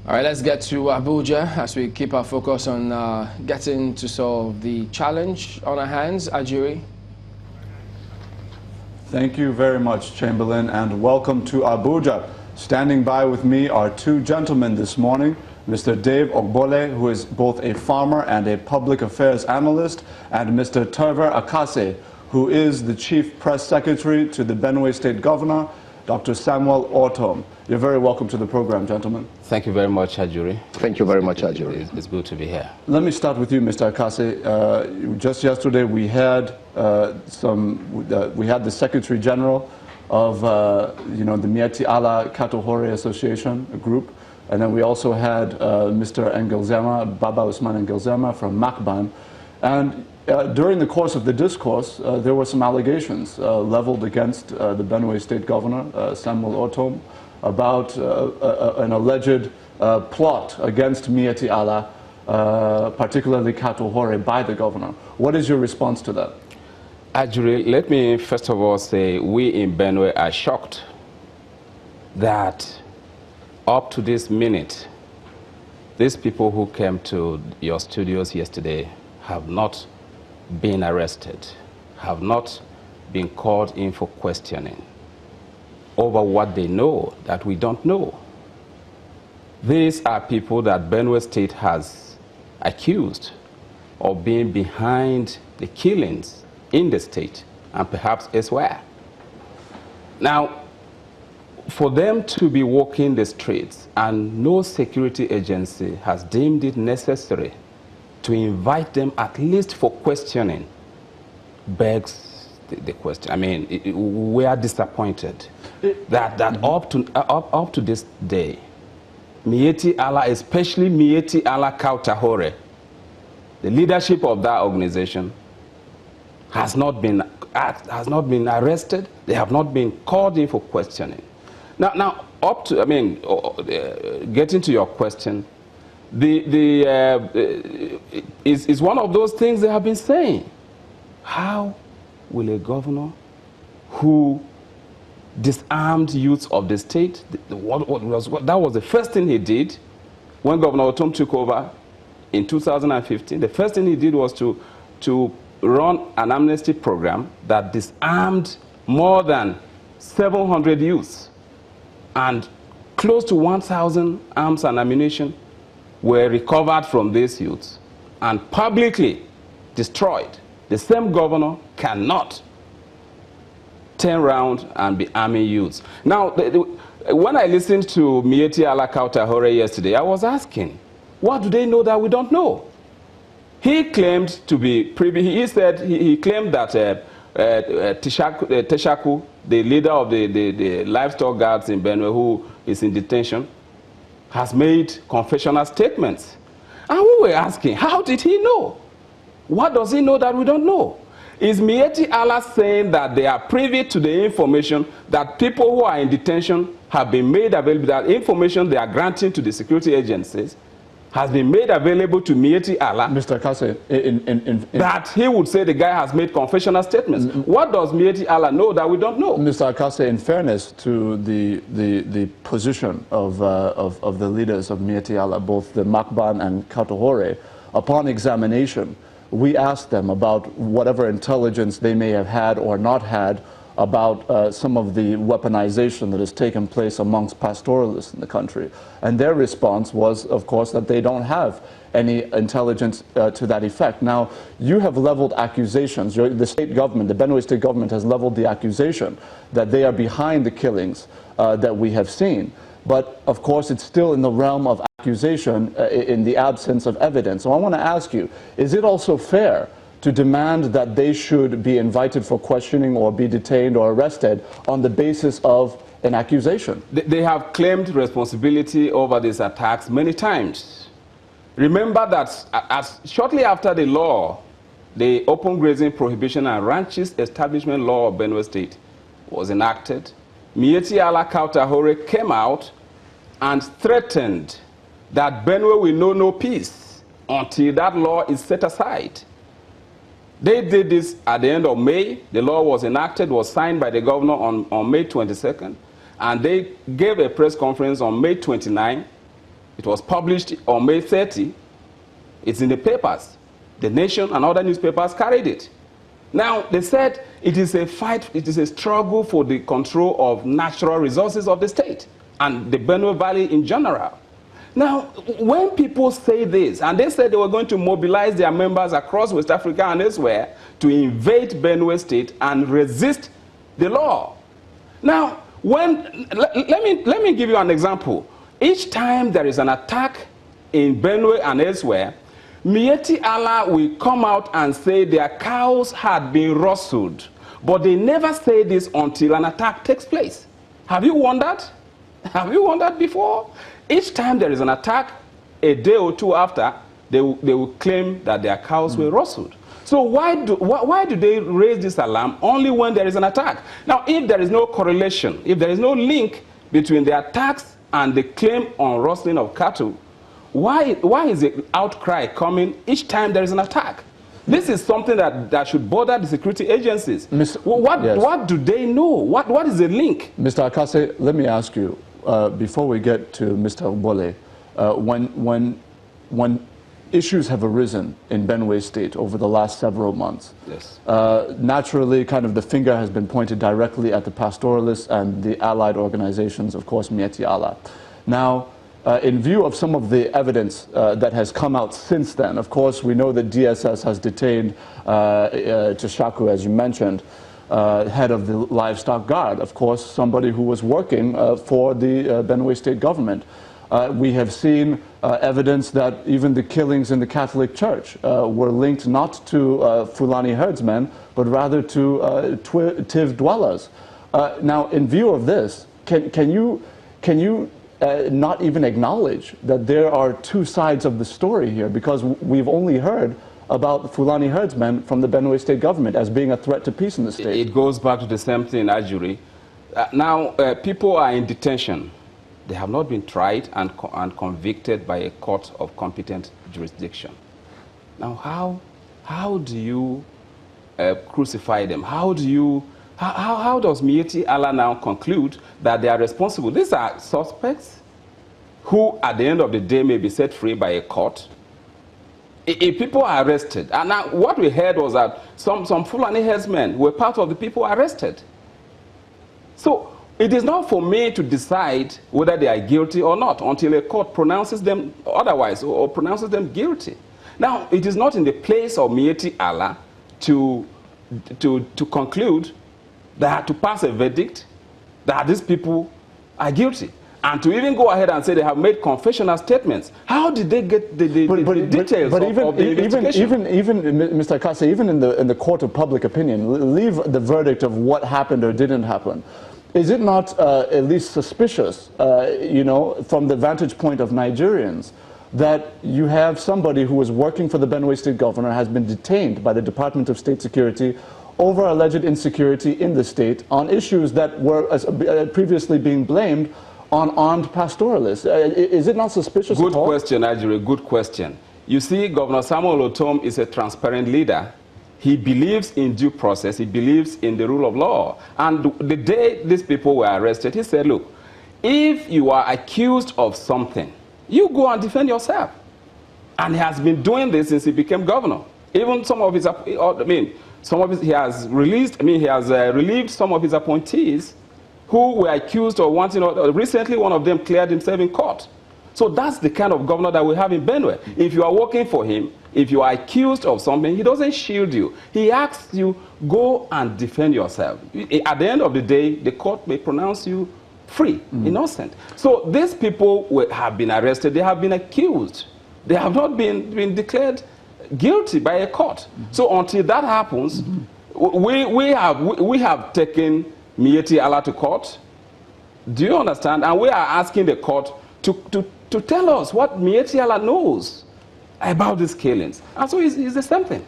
All right, let's get to Abuja as we keep our focus on getting to solve the challenge on our hands. Ajiri. Thank you very much, Chamberlain, and welcome to Abuja. Standing by with me are two gentlemen this morning, Mr. Dave Ogbole, who is both a farmer and a public affairs analyst, and Mr. Terver Akase, who is the Chief Press Secretary to the Benue State Governor, Dr. Samuel Ortom. You're very welcome to the program, gentlemen. Thank you very much, Ajuri. Thank you very much, Ajuri. It's good to be here. Let me start with you, Mr. Akase. Just yesterday, we had the Secretary General of the Mieti Allah Katohore Association, a group, and then we also had Mr. Engelzema, Baba Usman Engelzema from Makban, and during the course of the discourse, there were some allegations leveled against the Benue State Governor, Samuel Ortom, about an alleged plot against Mieti Allah, particularly Katohore, by the governor. What is your response to that? Ajuri, let me first of all say we in Benue are shocked that up to this minute, these people who came to your studios yesterday have not been arrested, have not been called in for questioning over what they know that we don't know. These are people that Benue State has accused of being behind the killings in the state and perhaps elsewhere. Now, for them to be walking the streets and no security agency has deemed it necessary to invite them at least for questioning begs the question. I mean, we are disappointed that up to this day, Mieti Allah, especially Mieti Allah Kautahore, the leadership of that organization, has not been arrested. They have not been called in for questioning. Now, up to, I mean, getting to your question, is one of those things they have been saying. How will a governor who disarmed youths of the state, that was the first thing he did when Governor Ortom took over in 2015. The first thing he did was to run an amnesty program that disarmed more than 700 youths, and close to 1,000 arms and ammunition were recovered from these youths and publicly destroyed. The same governor cannot turn around and be arming youths. Now, when I listened to Mieti Allah Kautahore yesterday, I was asking, what do they know that we don't know? He claimed to be privy. He said he claimed that Teshaku, the leader of the livestock guards in Benue, who is in detention, has made confessional statements. And we were asking, how did he know? What does he know that we don't know? Is Mieti Allah saying that they are privy to the information that people who are in detention have been made available, that information they are granting to the security agencies has been made available to Mieti Allah? Mr. Akase, that he would say the guy has made confessional statements. What does Mieti Allah know that we don't know? Mr. Akase, in fairness to the position of the leaders of Mieti Allah, both the Makban and Katohore, upon examination, we asked them about whatever intelligence they may have had or not had about some of the weaponization that has taken place amongst pastoralists in the country. And their response was, of course, that they don't have any intelligence to that effect. Now, you have leveled accusations. The state government, the Benue state government, has leveled the accusation that they are behind the killings that we have seen. But, of course, it's still in the realm of accusation in the absence of evidence. So I want to ask you, is it also fair to demand that they should be invited for questioning or be detained or arrested on the basis of an accusation? They have claimed responsibility over these attacks many times. Remember that shortly after the law, the Open Grazing Prohibition and Ranches Establishment Law of Benue State was enacted, Mieti Allah Kautahore came out and threatened that Benue will know no peace until that law is set aside. They did this at the end of May. The law was enacted, was signed by the governor on May 22nd, and they gave a press conference on May 29 It was published on May 30. It's in the papers. The Nation and other newspapers carried it. Now, they said it is a fight, it is a struggle for the control of natural resources of the state and the Benue Valley in general. Now, when people say this, and they said they were going to mobilize their members across West Africa and elsewhere to invade Benue State and resist the law. Now, let me give you an example. Each time there is an attack in Benue and elsewhere, Mieti Allah will come out and say their cows had been rustled. But they never say this until an attack takes place. Have you wondered? Have you wondered before? Each time there is an attack, a day or two after, they will claim that their cows were rustled. So why do they raise this alarm only when there is an attack? Now, if there is no correlation, if there is no link between the attacks and the claim on rustling of cattle, why is the outcry coming each time there is an attack? This is something that should bother the security agencies. What do they know? What is the link? Mr. Akase, let me ask you, before we get to Mr. Ogbole, when issues have arisen in Benue State over the last several months, yes. Naturally, kind of the finger has been pointed directly at the pastoralists and the allied organizations, of course, Mieti Allah. Now, in view of some of the evidence that has come out since then, of course, we know that DSS has detained Tshaku, as you mentioned, head of the livestock guard, of course, somebody who was working for the Benue State government. We have seen evidence that even the killings in the Catholic Church were linked not to Fulani herdsmen, but rather to Tiv dwellers. Now, in view of this, can you not even acknowledge that there are two sides of the story here? Because we've only heard about Fulani herdsmen from the Benue State government as being a threat to peace in the state. It goes back to the same thing, Ajuri. Now, people are in detention. They have not been tried and convicted by a court of competent jurisdiction. Now, how do you crucify them? How does Mieti Allah now conclude that they are responsible? These are suspects who, at the end of the day, may be set free by a court. If people are arrested, and now what we heard was that some Fulani herdsmen were part of the people arrested. So it is not for me to decide whether they are guilty or not until a court pronounces them otherwise or pronounces them guilty. Now, it is not in the place of Mieti Allah to conclude that, to pass a verdict that these people are guilty, and to even go ahead and say they have made confessional statements. How did they get the details of the investigation? Even Mr. Akase, even in the court of public opinion, leave the verdict of what happened or didn't happen. Is it not at least suspicious, you know, from the vantage point of Nigerians, that you have somebody who was working for the Benue State governor, has been detained by the Department of State Security over alleged insecurity in the state on issues that were previously being blamed on armed pastoralists? Is it not suspicious at all? Good question, Ajuri, good question. You see, Governor Samuel Otom is a transparent leader. He believes in due process. He believes in the rule of law. And the day these people were arrested, he said, look, if you are accused of something, you go and defend yourself. And he has been doing this since he became governor. Even some of his, he has relieved some of his appointees who were accused of wanting, recently one of them cleared himself in court. So that's the kind of governor that we have in Benue. If you are working for him, if you are accused of something, he doesn't shield you. He asks you, go and defend yourself. At the end of the day, the court may pronounce you free, innocent. So these people have been arrested. They have been accused. They have not been declared guilty by a court. So until that happens, we have taken Mieti Allah to court. Do you understand? And we are asking the court to tell us what Mieti Allah knows about these killings. And so it's the same thing.